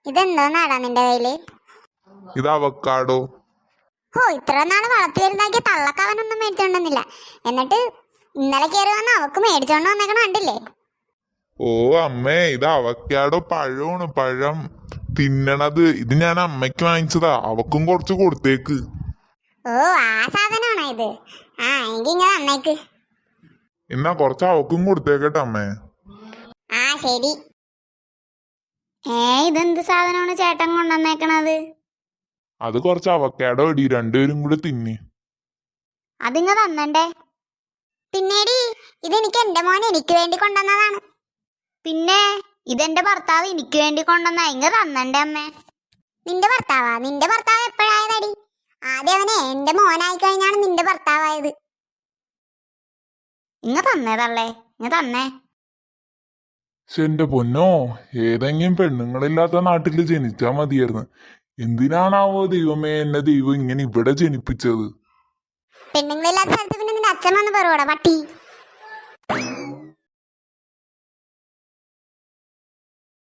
ഇതെന്തോന്നാടാ നിന്റെ കയ്യില്? ഇത് അവക്കാടോ. ഓ, ഇത്ര നാള് വളർത്തി വരുന്നാക്കിയ തള്ളക്കവനൊന്നും മേടിച്ചോണ്ടൊന്നില്ല. എന്നിട്ട് ഇന്നലെ കയറി വന്ന് അവക്ക് മേടിച്ചോണ്ട് വന്നേക്കണ കണ്ടില്ലേ? ഓ അമ്മേ, ഇത് അവക്കാടോ പഴമാണ്, പഴം തിന്നണത്. ഇത് ഞാൻ അമ്മയ്ക്ക് വാങ്ങിച്ചതാ, അവക്കും കുറച്ച് കൊടുത്തേക്ക്. ഓ, ആ സാധനമാണോ ഇത്? ആ, എങ്കിൽ ഇങ്ങനെ തന്നേക്ക്. എന്നാ കുറച്ച് അവക്കും കൊടുത്തേക്കട്ടെ അമ്മേ. ആ ശരി. ഇതെന്ത് സാധനമാണ് ചേട്ടൻ കൊണ്ടുവന്നേക്കണത്? അത് കുറച്ച് അവക്കാടോ ഇടി, രണ്ടുപേരും കൂടി തിന്നി. അതിങ്ങ തന്നണ്ടേ? പിന്നേടി, ഇതെനിക്ക് എന്റെ മോൻ എനിക്ക് വേണ്ടി കൊണ്ടുവന്നതാണ്. പിന്നെ ഇതെന്റെ ഭർത്താവ് എനിക്ക് വേണ്ടി കൊണ്ടുവന്ന ഇങ്ങ തന്നണ്ടേ അമ്മേ? നിന്റെ ഭർത്താവാ? നിന്റെ ഭർത്താവ് എപ്പോഴായതടി? ആദ്യം അവനെ എന്റെ മോനായി കഴിഞ്ഞാണ് നിന്റെ ഭർത്താവായത്. ഇങ്ങ തന്നേതല്ലേ, ഇങ്ങ തന്നേ. പക്ഷെ എന്റെ പൊന്നോ, ഏതെങ്കിലും പെണ്ണുങ്ങളില്ലാത്ത നാട്ടിൽ ജനിച്ചാ മതിയായിരുന്നു. എന്തിനാണാവോ ദൈവമേ എന്നെ ദൈവം ഇങ്ങനെ ഇവിടെ ജനിപ്പിച്ചത്? പെണ്ണുങ്ങളില്ലാത്ത സ്ഥലത്ത് പിന്നെ നിന്റെ അച്ഛൻ വന്ന് പറയൂടാ പട്ടി.